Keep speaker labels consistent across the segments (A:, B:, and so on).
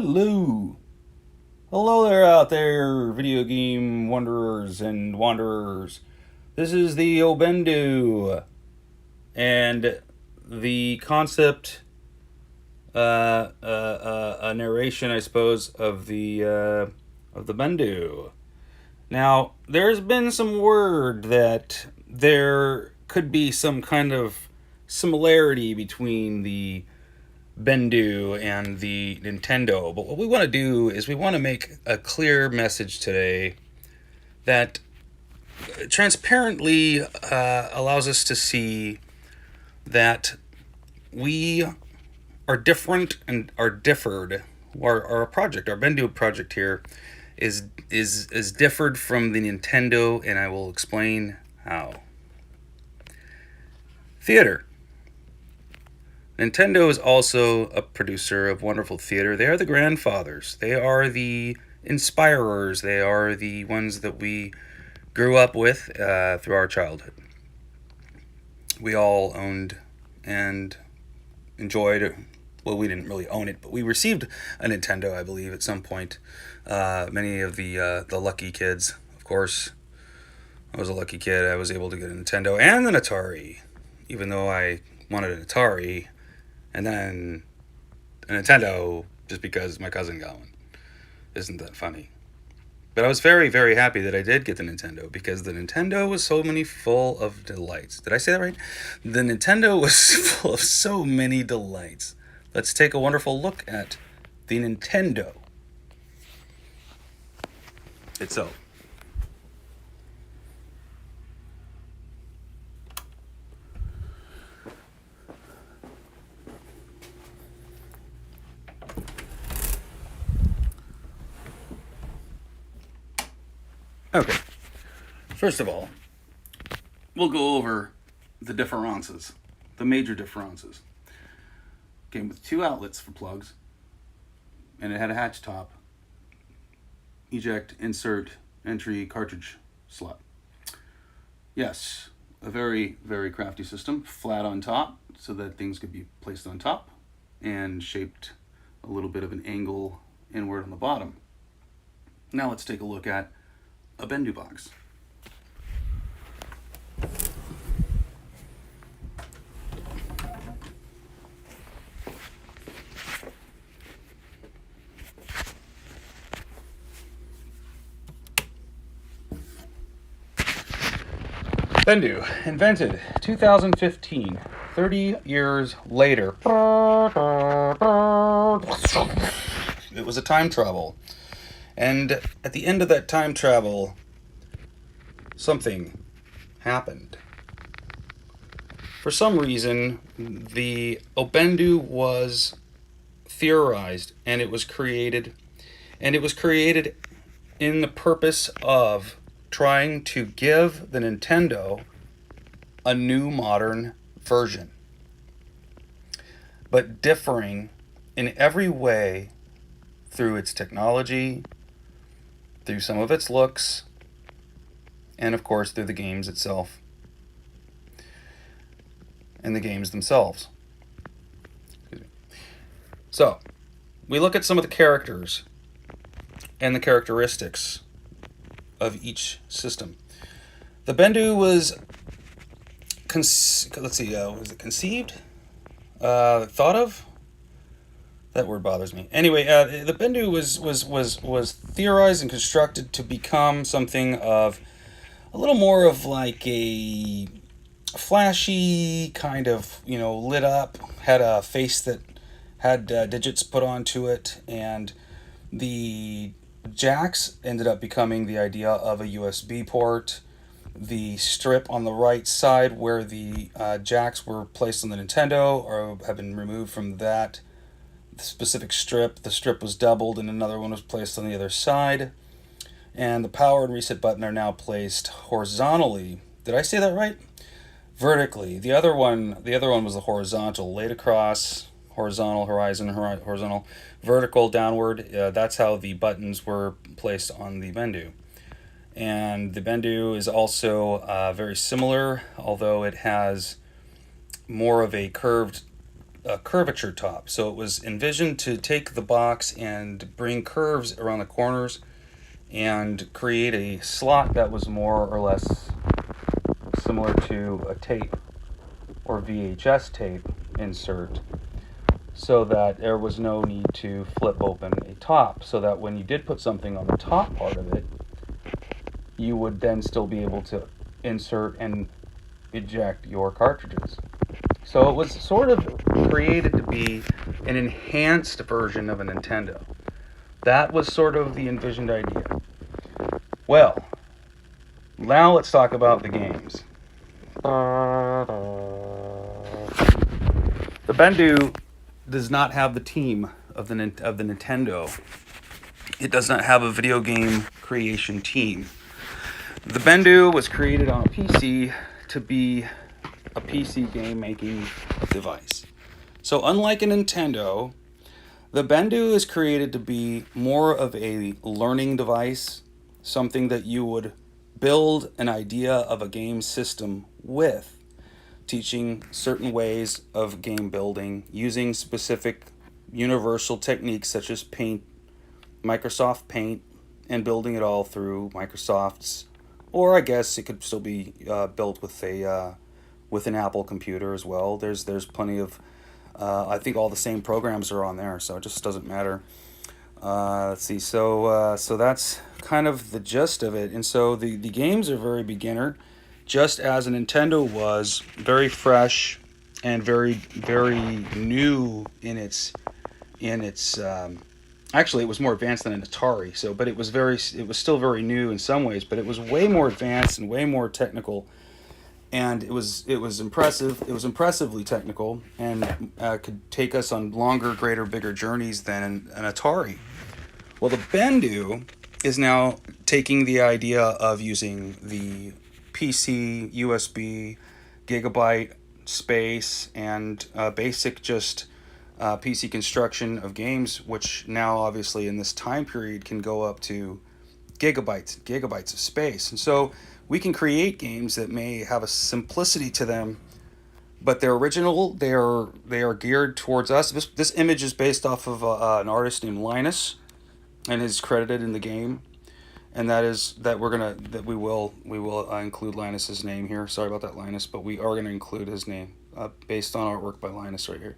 A: Hello. Hello there out there, video game wanderers and wanderers. This is the Obendu, and the concept, a narration, I suppose, of the Bendu. Now, there's been some word that there could be some kind of similarity between the Bendu and the Nintendo. But what we want to do is we want to make a clear message today that transparently allows us to see that we are different and are differed. Our project, our Bendu project here, is differed from the Nintendo, and I will explain how. Theater. Nintendo is also a producer of wonderful theater. They are the grandfathers. They are the inspirers. They are the ones that we grew up with through our childhood. We all owned and enjoyed. Well, we didn't really own it, but we received a Nintendo, I believe, at some point. Many of the lucky kids, of course. I was a lucky kid. I was able to get a Nintendo and an Atari, even though I wanted an Atari. And then a Nintendo just because my cousin got one. Isn't that funny? But I was very, very happy that I did get the Nintendo because the Nintendo was full of delights. Did I say that right? The Nintendo was full of so many delights. Let's take a wonderful look at the Nintendo itself. Okay, first of all, we'll go over the differences, the major differences. Came with two outlets for plugs, and it had a hatch top, eject, insert, entry, cartridge slot. Yes, a very, very crafty system, flat on top, so that things could be placed on top, and shaped a little bit of an angle inward on the bottom. Now let's take a look at a Bendu box. Bendu, invented 2015, 30 years later. It was a time travel. And at the end of that time travel, something happened. For some reason, the Obendu was theorized, and it was created in the purpose of trying to give the Nintendo a new modern version, but differing in every way through its technology, through some of its looks, and of course through the games itself and the games themselves. So, we look at some of the characters and the characteristics of each system. The Bendu was was it conceived? Thought of? That word bothers me. Anyway, the Bendu was theorized and constructed to become something of a little more of like a flashy kind of, lit up, had a face that had digits put onto it, and the jacks ended up becoming the idea of a USB port. The strip on the right side where the jacks were placed on the Nintendo or have been removed from that specific strip. The strip was doubled and another one was placed on the other side. And the power and reset button are now placed horizontally. Did I say that right? Vertically. The other one was the horizontal, laid across, horizontal, horizontal, vertical, downward. That's how the buttons were placed on the Bendu. And the Bendu is also very similar, although it has more of a curved a curvature top. So it was envisioned to take the box and bring curves around the corners and create a slot that was more or less similar to a tape or VHS tape insert, so that there was no need to flip open a top, so that when you did put something on the top part of it, you would then still be able to insert and eject your cartridges. So it was sort of created to be an enhanced version of a Nintendo. That was sort of the envisioned idea. Well, now let's talk about the games. The Bendu does not have the team of the Nintendo. It does not have a video game creation team. The Bendu was created on a PC to be a PC game making device. So unlike a Nintendo, the Bendu is created to be more of a learning device, something that you would build an idea of a game system with, teaching certain ways of game building using specific universal techniques such as Paint, Microsoft Paint, and building it all through Microsoft's, or I guess it could still be built with an Apple computer as well. There's plenty of I think all the same programs are on there, so it just doesn't matter. Let's see. So that's kind of the gist of it. And so the games are very beginner, just as a Nintendo was very fresh and very new in its actually it was more advanced than an Atari. So, but it was still very new in some ways, but it was way more advanced and way more technical. And it was impressive. It was impressively technical, and could take us on longer, greater, bigger journeys than an Atari. Well, the Bendu is now taking the idea of using the PC, USB, gigabyte space, and basic just PC construction of games, which now obviously in this time period can go up to gigabytes of space. And so we can create games that may have a simplicity to them, but they're original. They are geared towards us. This image is based off of an artist named Linus, and is credited in the game. And we will include Linus's name here. Sorry about that, Linus, but we are gonna include his name based on artwork by Linus right here.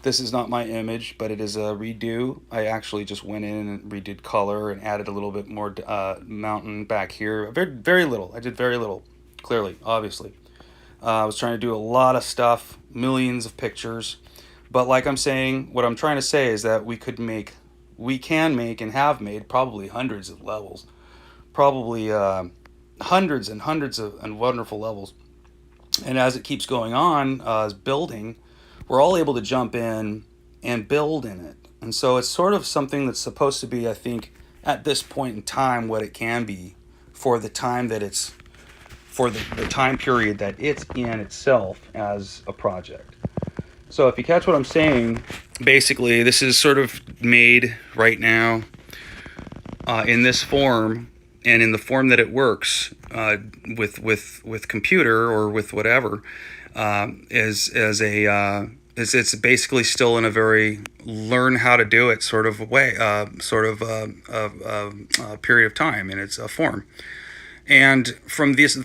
A: This is not my image, but it is a redo. I actually just went in and redid color and added a little bit more mountain back here. Very little. I did very little, clearly, obviously. I was trying to do a lot of stuff, millions of pictures. But like I'm saying, what I'm trying to say is that we can make and have made probably hundreds of levels. Probably hundreds and hundreds of wonderful levels. And as it keeps going on, as building, we're all able to jump in and build in it. And so it's sort of something that's supposed to be, I think, at this point in time, what it can be for the time that it's, for the time period that it's in itself as a project. So if you catch what I'm saying, basically this is sort of made right now in this form, and in the form that it works with computer or with whatever, it's basically still in a very learn how to do it sort of way, period of time, and it's a form. And from these,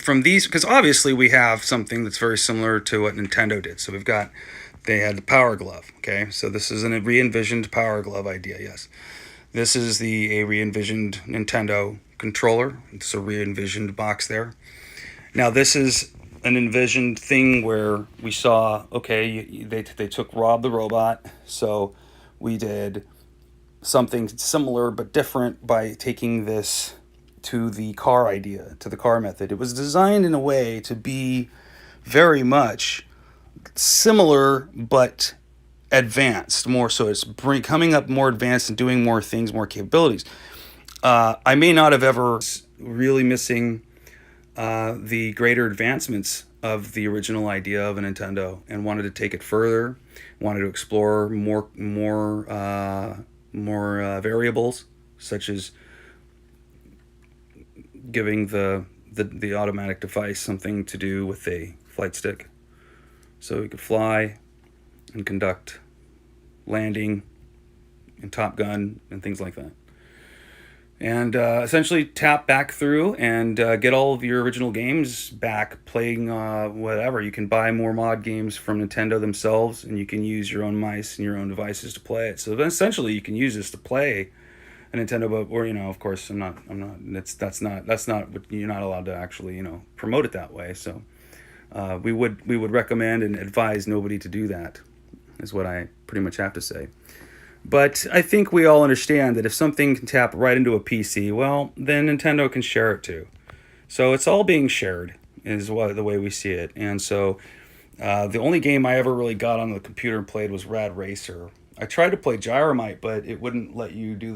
A: because obviously we have something that's very similar to what Nintendo did. So they had the Power Glove. Okay, so this is a re-envisioned Power Glove idea. Yes, this is a re-envisioned Nintendo controller. It's a re-envisioned box there. Now this is an envisioned thing where we saw, okay, they took Rob the Robot, so we did something similar but different by taking this to the car idea, to the car method. It was designed in a way to be very much similar but advanced more, so it's coming up more advanced and doing more things, more capabilities. I may not have ever really missing the greater advancements of the original idea of a Nintendo, and wanted to take it further, wanted to explore more variables, such as giving the automatic device something to do with a flight stick, so we could fly. and conduct landing and Top Gun and things like that. And essentially tap back through and get all of your original games back playing whatever. You can buy more mod games from Nintendo themselves, and you can use your own mice and your own devices to play it. So essentially, you can use this to play a Nintendo, but or of course, I'm not. That's not what you're not allowed to actually promote it that way. So we would recommend and advise nobody to do that. Is what I pretty much have to say. But I think we all understand that if something can tap right into a PC, well, then Nintendo can share it too. So it's all being shared, is what the way we see it. And so the only game I ever really got on the computer and played was Rad Racer. I tried to play Gyromite, but it wouldn't let you do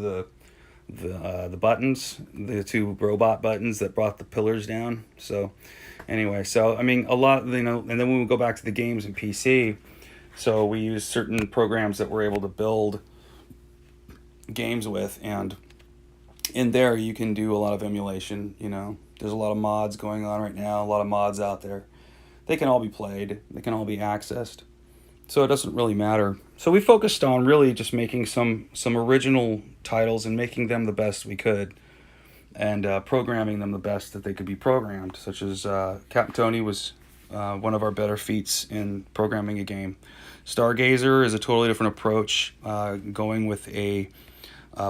A: the buttons, the two robot buttons that brought the pillars down. So anyway, so I mean a lot, and then when we go back to the games in PC, so we use certain programs that we're able to build games with, and in there you can do a lot of emulation. There's a lot of mods going on right now, a lot of mods out there. They can all be played, they can all be accessed, so it doesn't really matter. So we focused on really just making some original titles and making them the best we could, and programming them the best that they could be programmed, such as Captain Tony was one of our better feats in programming a game. Stargazer is a totally different approach, going with a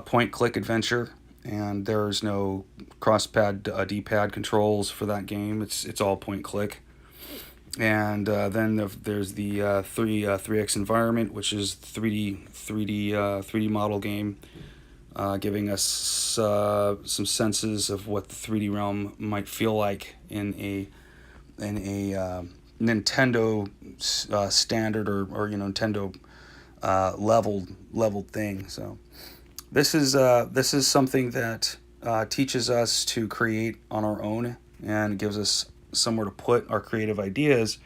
A: point-click adventure, and there's no cross-pad, D-pad controls for that game. It's all point-click. And then there's the 3X Environment, which is 3D model game, giving us some senses of what the 3D realm might feel like in a Nintendo standard or Nintendo leveled thing. So this is something that teaches us to create on our own and gives us somewhere to put our creative ideas,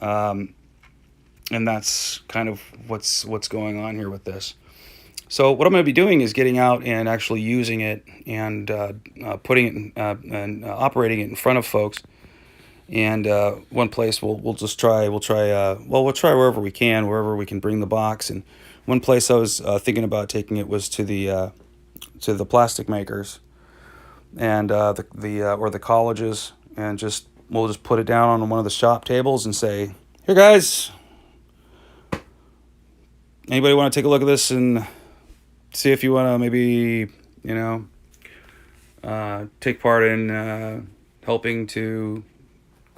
A: and that's kind of what's going on here with this. So what I'm going to be doing is getting out and actually using it and putting it and operating it in front of folks. And one place we'll try wherever we can bring the box. And one place I was thinking about taking it was to the plastic makers and the colleges, and we'll just put it down on one of the shop tables and say, "Here, guys, anybody want to take a look at this and see if you want to maybe take part in helping to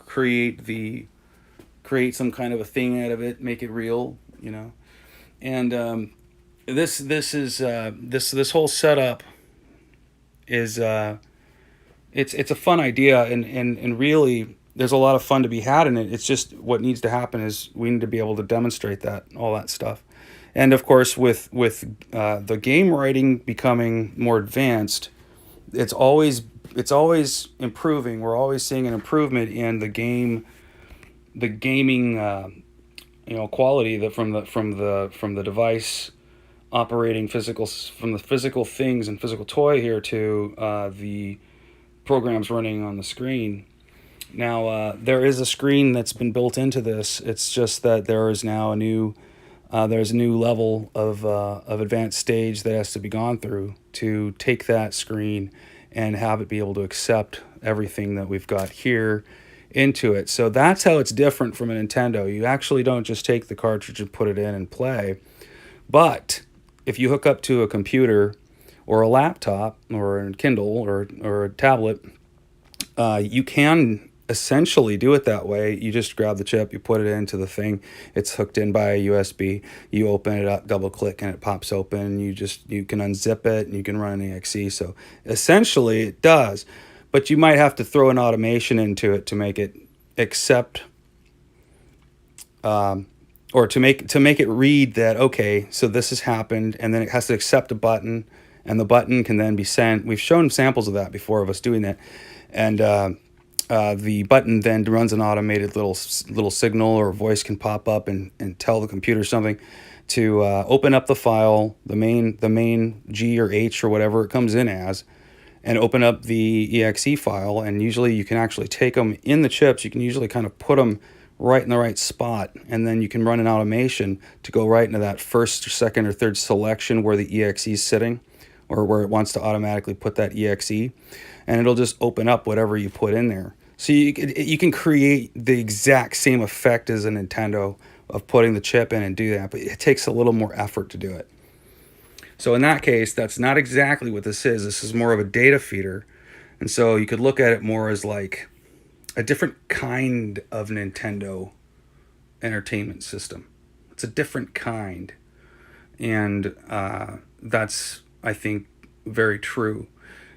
A: create some kind of a thing out of it, make it real, and this whole setup is it's a fun idea, and really there's a lot of fun to be had in it. It's just what needs to happen is we need to be able to demonstrate all that stuff. And of course, with the game writing becoming more advanced, it's always improving. We're always seeing an improvement in the gaming quality that from the device operating from the physical things and physical toy here to the programs running on the screen. Now there is a screen that's been built into this. It's just that there is now there's a new level of advanced stage that has to be gone through to take that screen and have it be able to accept everything that we've got here into it. So that's how it's different from a Nintendo. You actually don't just take the cartridge and put it in and play. But if you hook up to a computer or a laptop or a Kindle or a tablet, you can essentially do it that way. You just grab the chip, you put it into the thing, it's hooked in by a USB, you open it up, double click, and it pops open. You can unzip it and you can run an exe. So essentially it does, but you might have to throw an automation into it to make it accept or to make it read that, okay, so this has happened, and then it has to accept a button, and the button can then be sent. We've shown samples of that before, of us doing that, and the button then runs an automated little signal, or voice can pop up and tell the computer something to open up the file, the main G or H or whatever it comes in as, and open up the exe file. And usually you can actually take them in the chips. You can usually kind of put them right in the right spot, and then you can run an automation to go right into that first or second or third selection where the exe is sitting, or where it wants to automatically put that exe, and it'll just open up whatever you put in there. So you can create the exact same effect as a Nintendo of putting the chip in and do that, but it takes a little more effort to do it. So in that case, that's not exactly what this is. This is more of a data feeder. And so you could look at it more as like a different kind of Nintendo entertainment system. It's a different kind. And that's, I think, very true.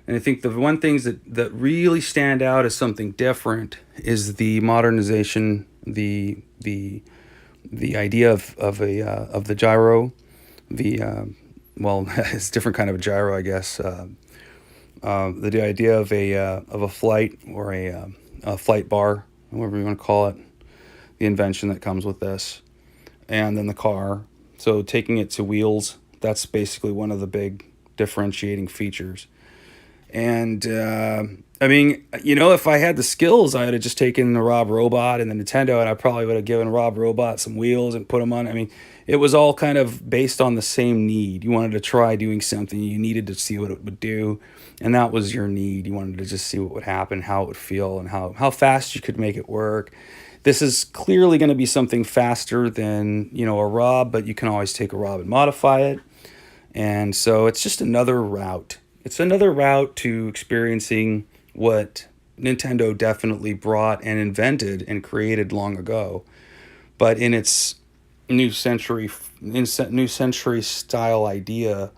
A: And I think the one things that really stand out as something different is the modernization, the idea of the gyro, the well, it's a different kind of a gyro, I guess. The idea of a flight, or a flight bar, whatever you want to call it, the invention that comes with this, and then the car. So taking it to wheels, that's basically one of the big differentiating features. And I mean, if I had the skills, I would have just taken the Rob Robot and the Nintendo, and I probably would have given Rob Robot some wheels and put them on. I mean, it was all kind of based on the same need. You wanted to try doing something, you needed to see what it would do, and that was your need. You wanted to just see what would happen, how it would feel, and how fast you could make it work. This is clearly going to be something faster than, a Rob, but you can always take a Rob and modify it. And so it's just another route. It's another route to experiencing what Nintendo definitely brought and invented and created long ago, but in its new century style idea.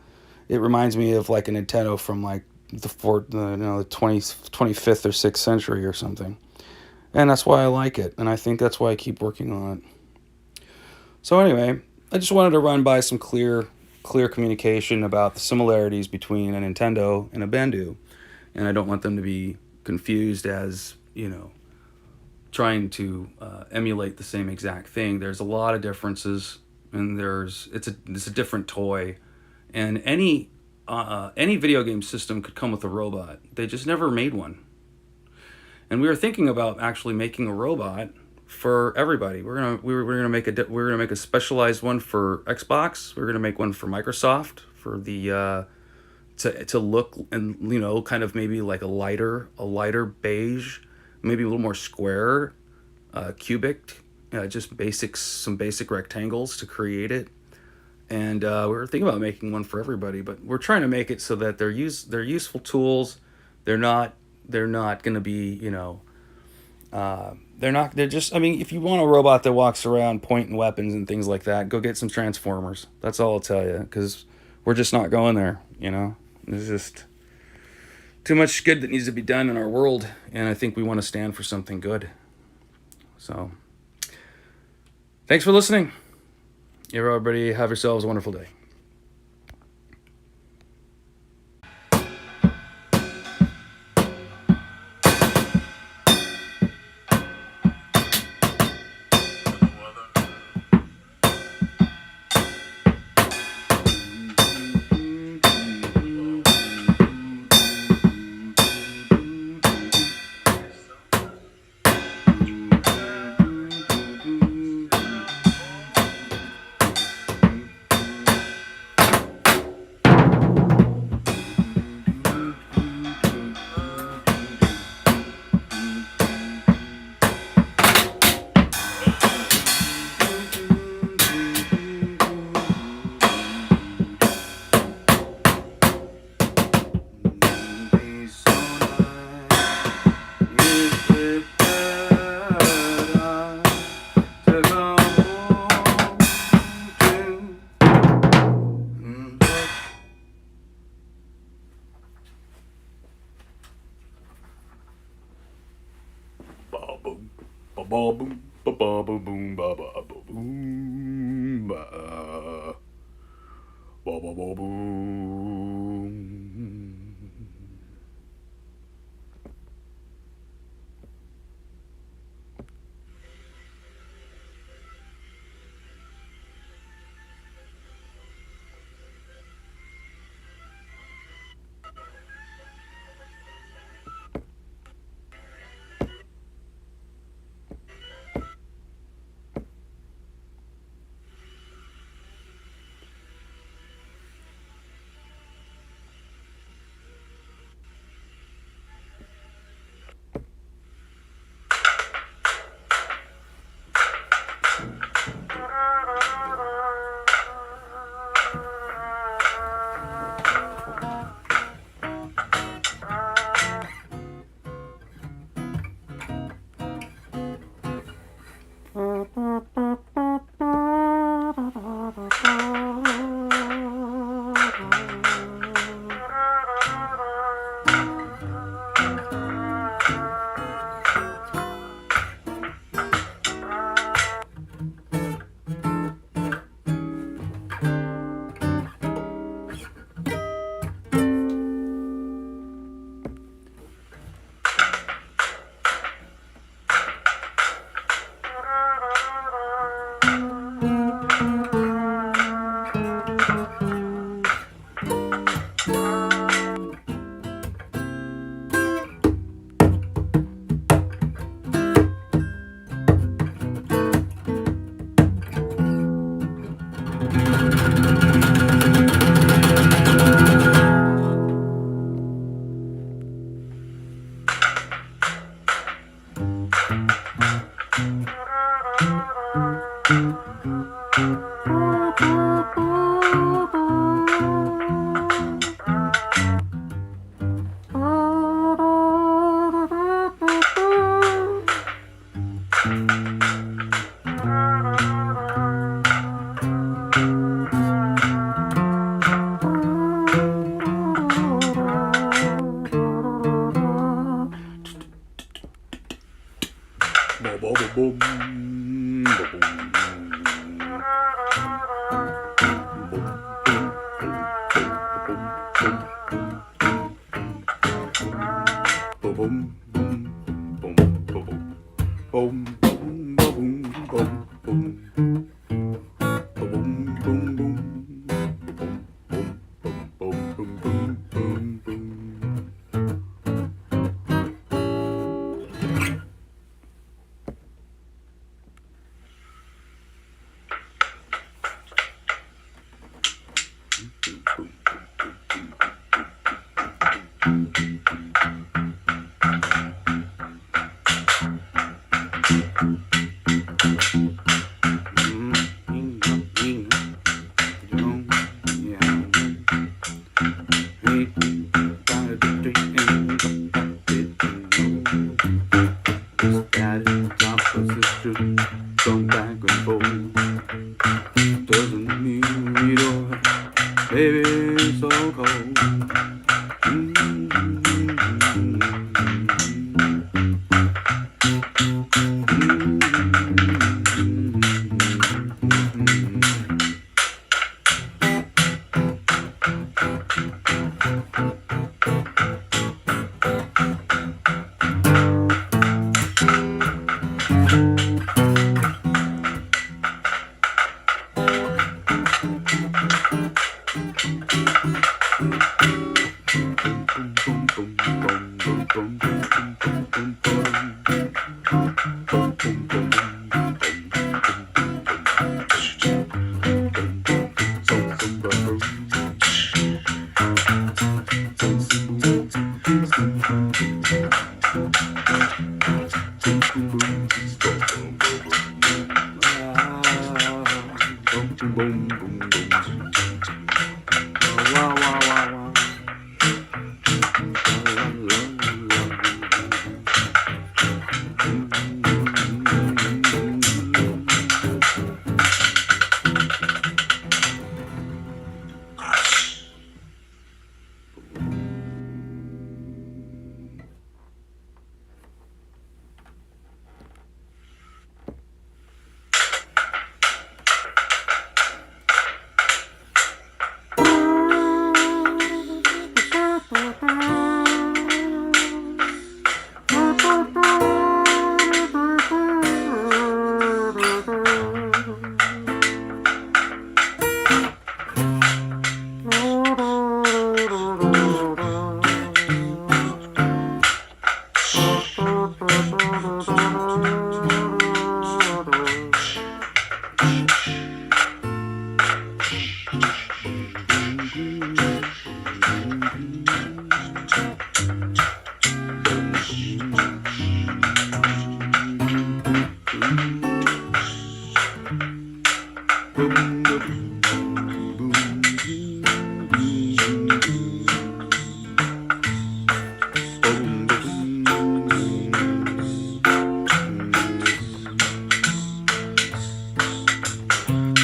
A: It reminds me of like a Nintendo from like the 25th or 6th century or something. And that's why I like it, and I think that's why I keep working on it. So anyway, I just wanted to run by some clear communication about the similarities between a Nintendo and a Bendu. And I don't want them to be confused as, trying to emulate the same exact thing. There's a lot of differences, and it's a different toy. And any video game system could come with a robot. They just never made one. And we were thinking about actually making a robot for everybody. We're gonna make a specialized one for Xbox. We're gonna make one for Microsoft for the to look and kind of maybe like a lighter beige, maybe a little more square, cubic, just some basic rectangles to create it. And we were thinking about making one for everybody, but we're trying to make it so that they're useful tools. They're not going to be they're just, I mean, if you want a robot that walks around pointing weapons and things like that, go get some Transformers. That's all I'll tell you, because we're just not going there. There's just too much good that needs to be done in our world, and I think we want to stand for something good. So thanks for listening. Everybody have yourselves a wonderful day. Ba boom, ba ba boom, ba ba boom, ba ba boom.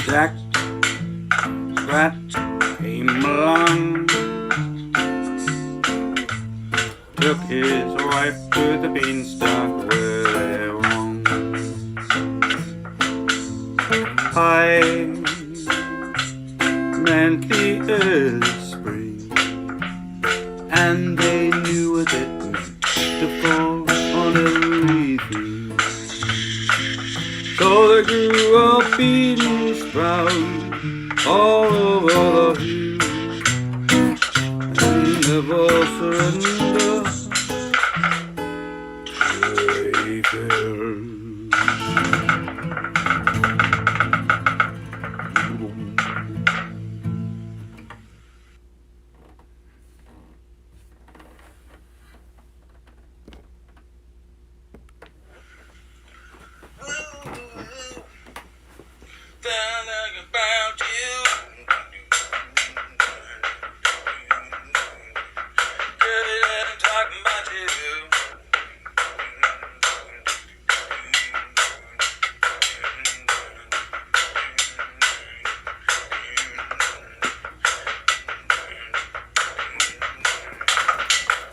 A: Jack Rat came along, took his wife to the beanstalk where they wrong. High meant the early spring, and they knew what it meant to fall on everything. So they grew up beating sprouts all over the hill, and never surrender they fell. About you, girl, I'm talking about you.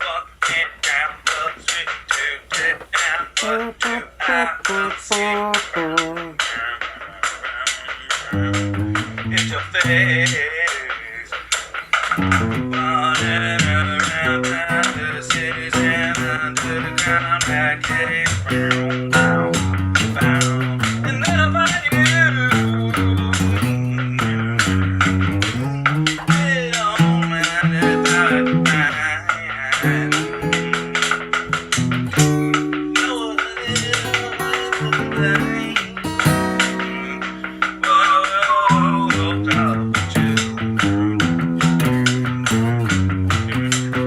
A: Walk it down the street to get down, but you I see. It's your face, running around to the cities and to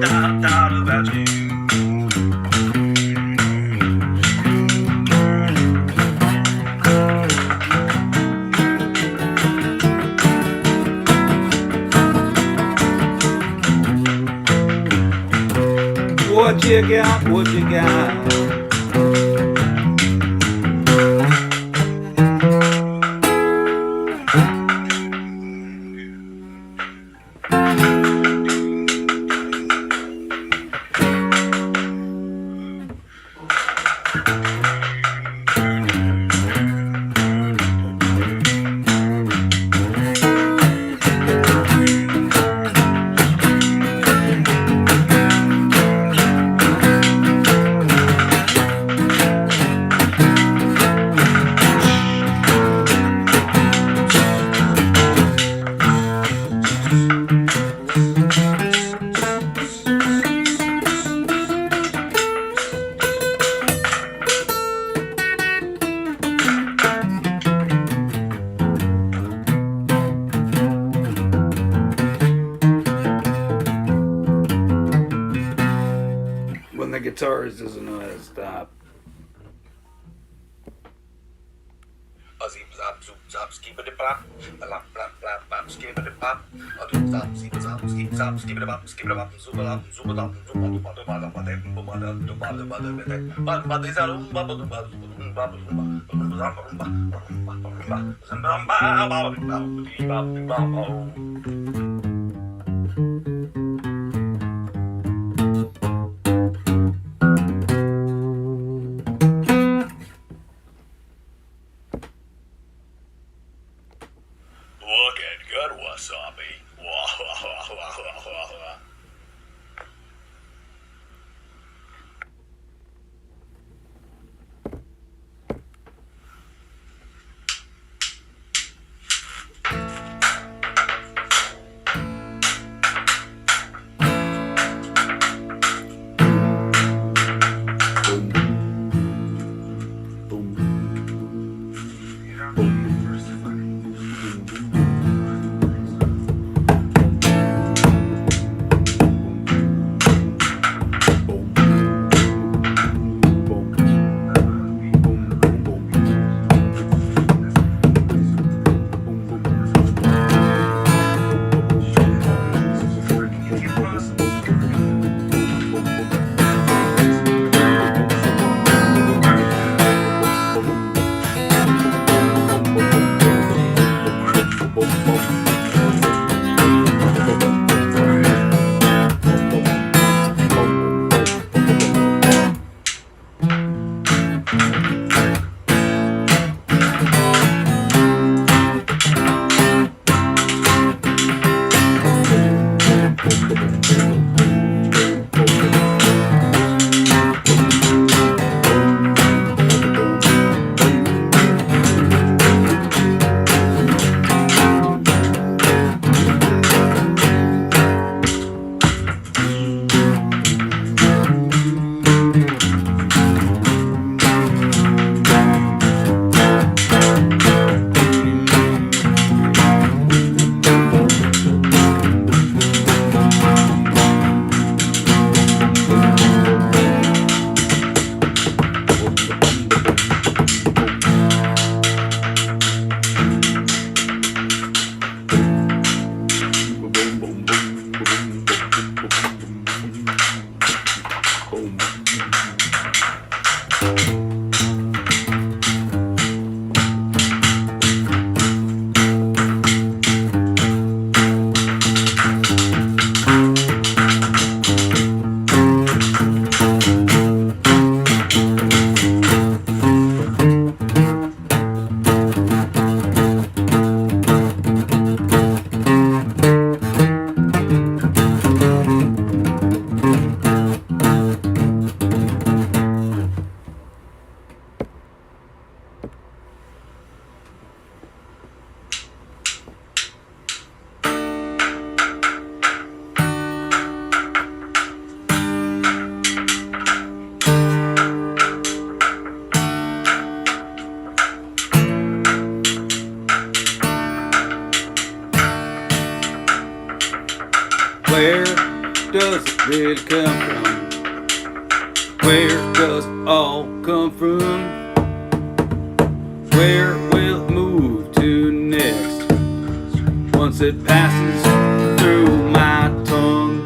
A: doubt about you. What you got? What you got? When the guitarist doesn't know how to stop.
B: Looking good, Wasabi.
A: does it really come from? Where does it all come from? Where will it move to next? Once it passes through my tongue.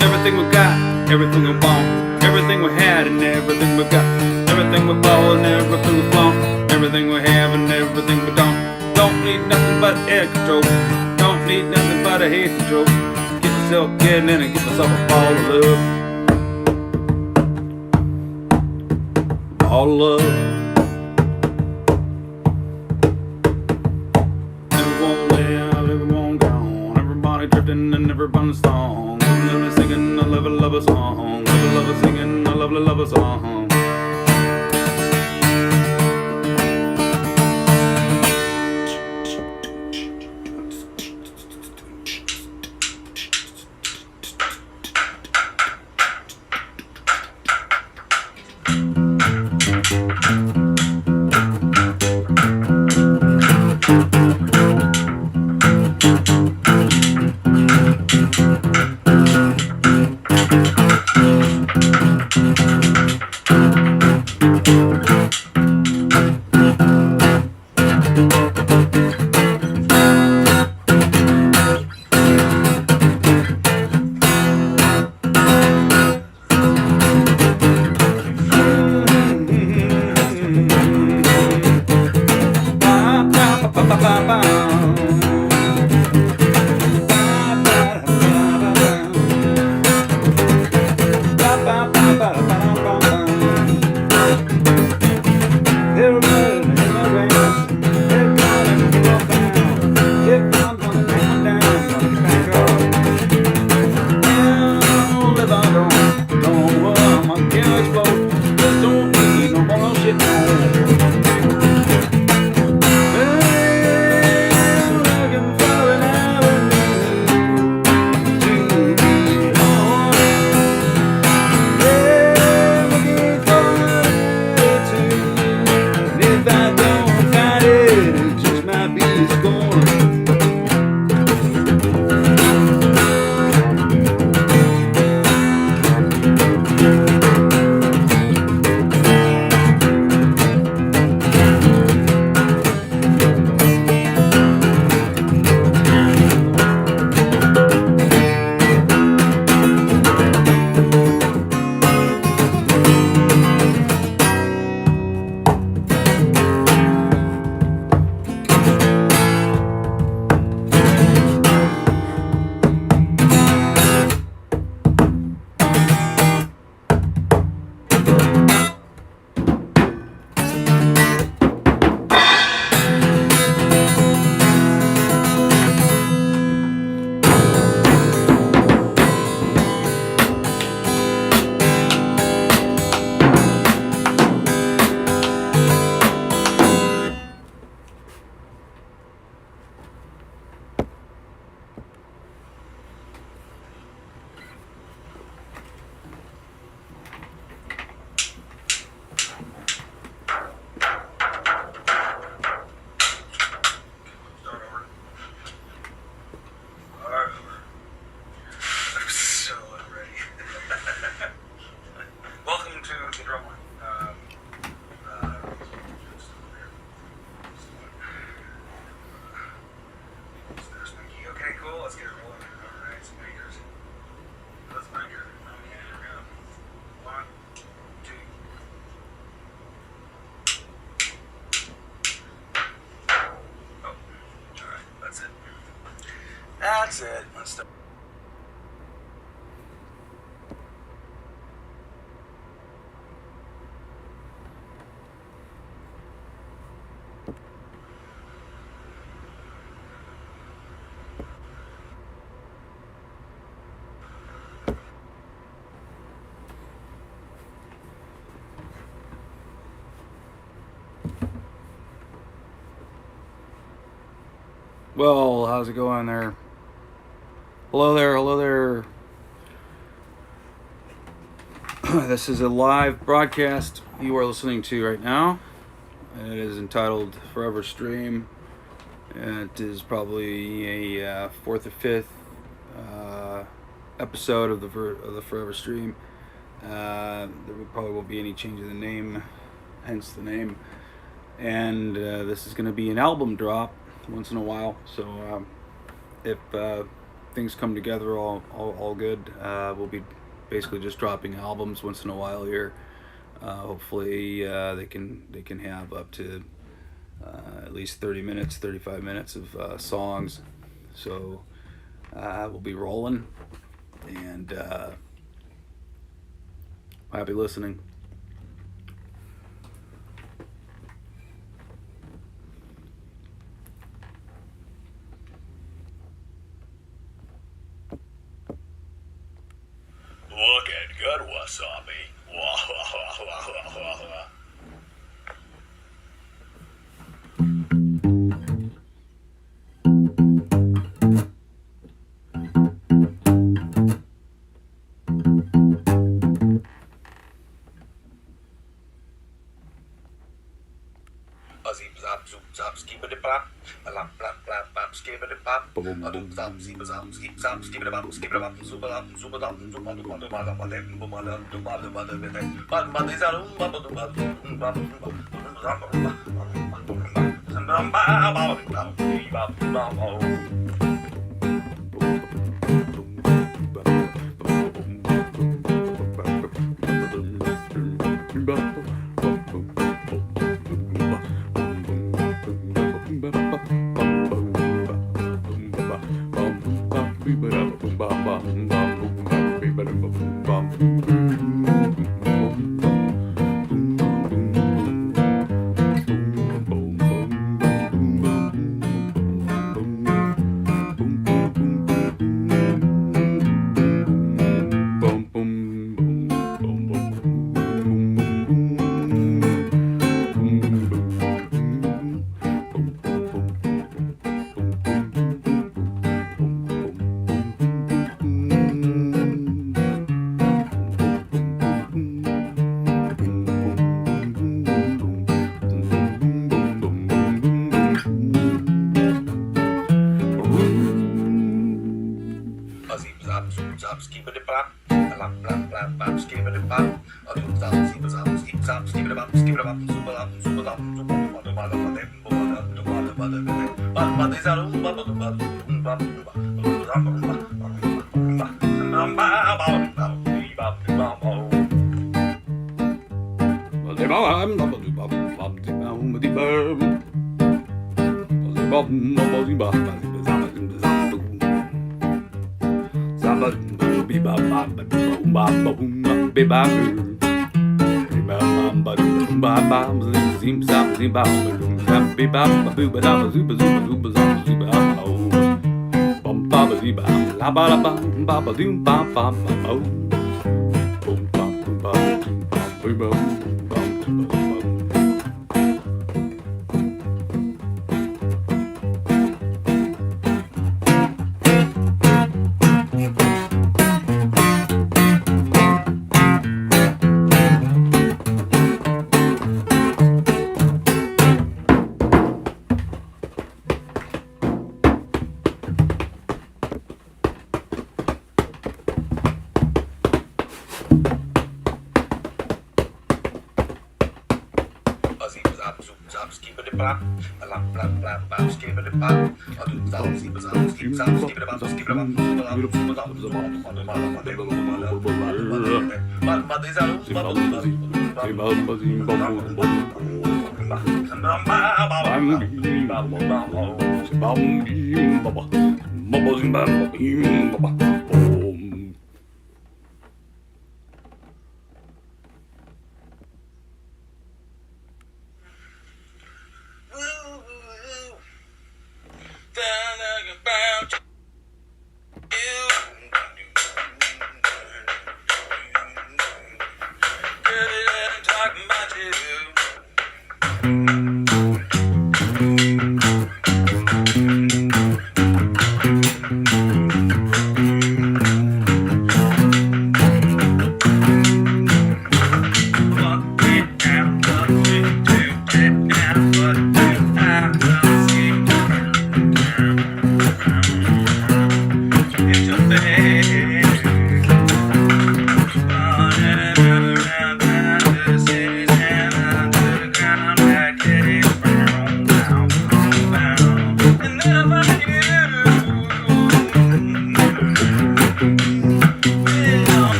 A: Everything we got, everything we want, everything we had and everything we got, everything we bought and everything we flaunt, everything we have and everything we don't. Don't need nothing but air control. Don't need nothing but a head control. Get myself getting in and get myself a ball of love. Ball of love. Everyone live, everyone gone. Everybody drifting and everybody song. Everybody singing a love a song. Love a singing a love a song.
C: That's it. Let's start.
A: Well, how's it going there? Hello there, hello there. This is a live broadcast you are listening to right now. It is entitled Forever Stream. It is probably a fourth or fifth episode of the Forever Stream. Probably won't be any change in the name, hence the name. And this is going to be an album drop once in a while. So if things come together all good, we'll be basically just dropping albums once in a while here. Hopefully they can have up to at least 35 minutes of songs. So we'll be rolling, and happy listening.
B: Look at good wasabi. Wah, wah, wah, wah, wah, wah. Zip zap zoop zap skibbity bop, a lap lap lap bop skibbity bop, a doop zap zip zap skip zap skibbity bop skibbity bop super up super up super up super up super up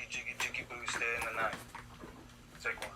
B: Jiggy, jiggy, booster in the night. Take one.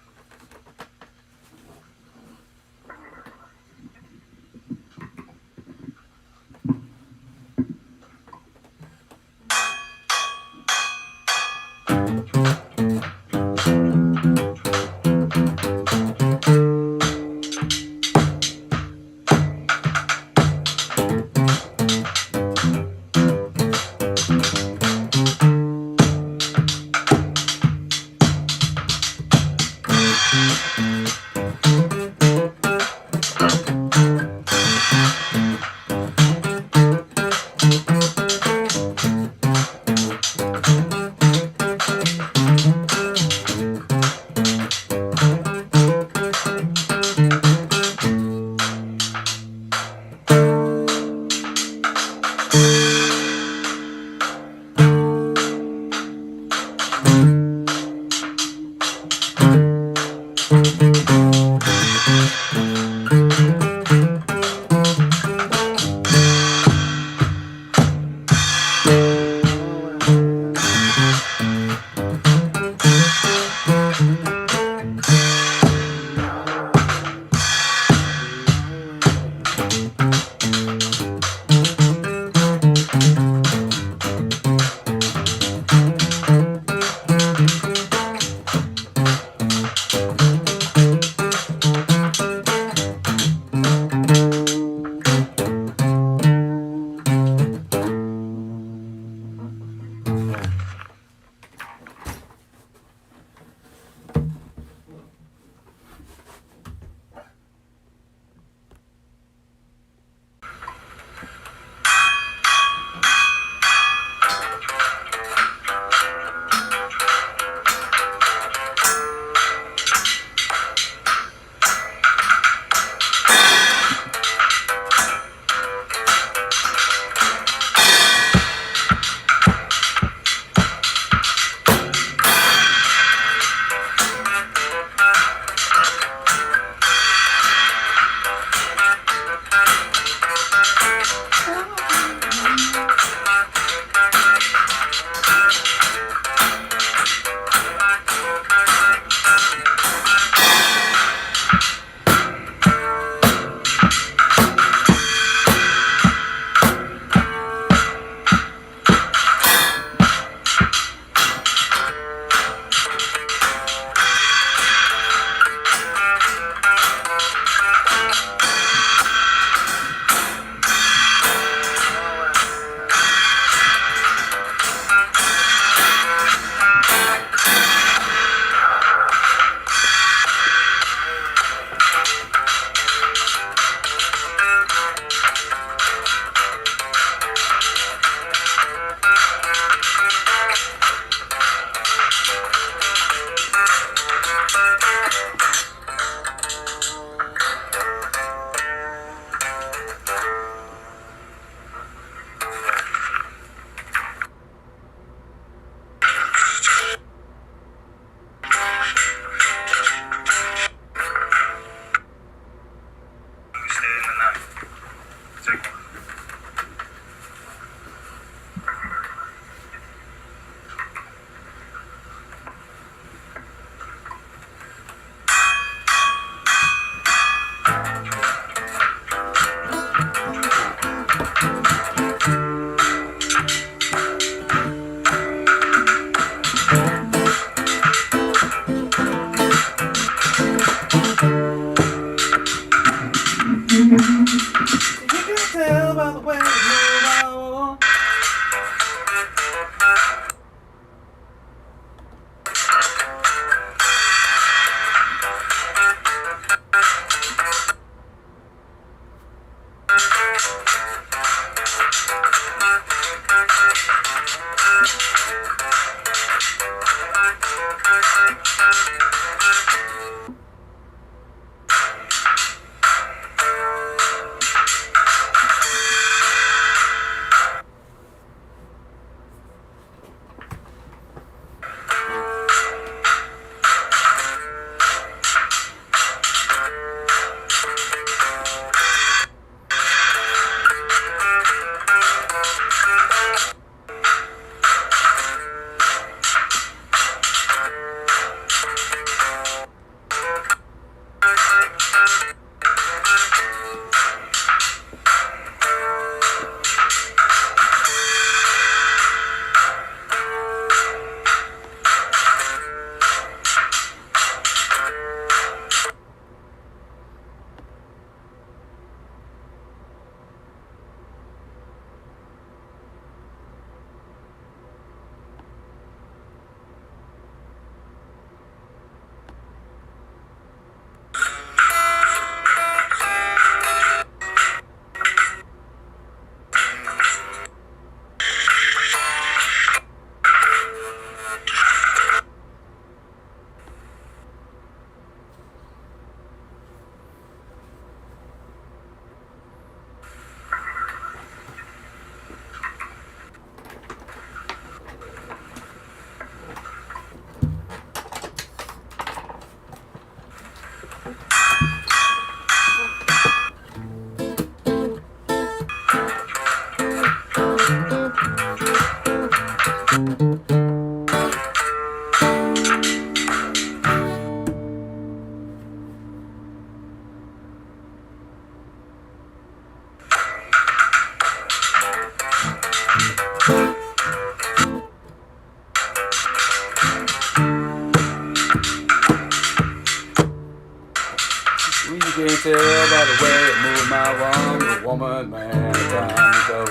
A: can't tell by the way I move my Wonder Woman, man. Time to go.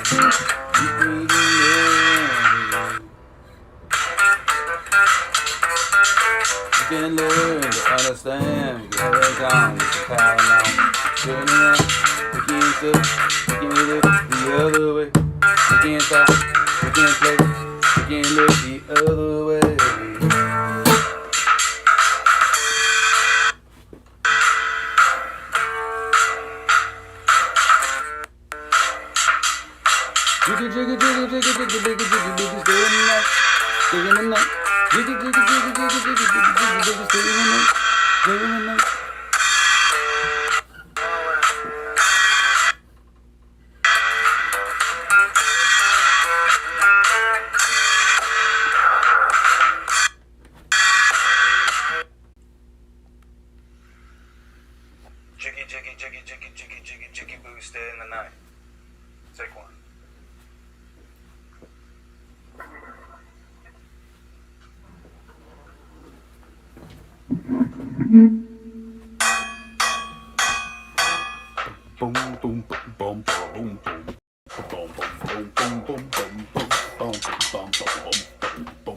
A: You can learn to understand. You can let down. You can power now. Turning up. You can't stop. You can't look the other way. You can't stop. You can't play. You can't look the other way. Jiggy jiggy jiggy jiggy jiggy jiggy jiggy jiggy, stay in the night, stay in the night. Jiggy jiggy jiggy jiggy jiggy jiggy jiggy jiggy, stay in the night, stay in the night.
C: Jiggy, jiggy, jiggy, jiggy, jiggy, jiggy, jiggy, boo, stay in the night. Take one.
A: Boom boom boom boom boom boom. Boom boom boom boom boom boom boom. Boom boom boom boom boom boom boom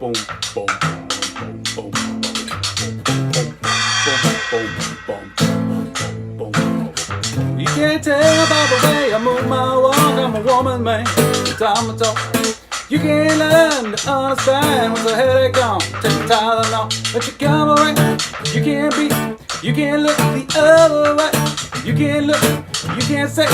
A: boom boom. Boom boom boom boom boom boom. You can't tell by the way I move my walk. I'm a woman, man. Time to talk. You can't learn to understand what's a headache on. Take the Tylenol, but you come away. You can't be, you can't look the other way. You can't look, you can't say,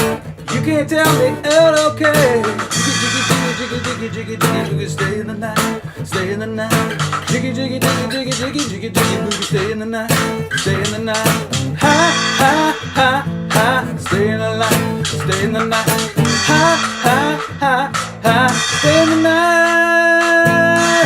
A: you can't tell me it's okay. Jiggy jiggy jiggy jiggy jiggy jiggy jiggy, stay in the night, stay in the night. Jiggy jiggy jiggy jiggy jiggy jiggy jiggy boogie, stay in the night, stay in the night. Ha ha ha ha, stay in the light, stay in the night. Ha ha ha ha, stay in the night.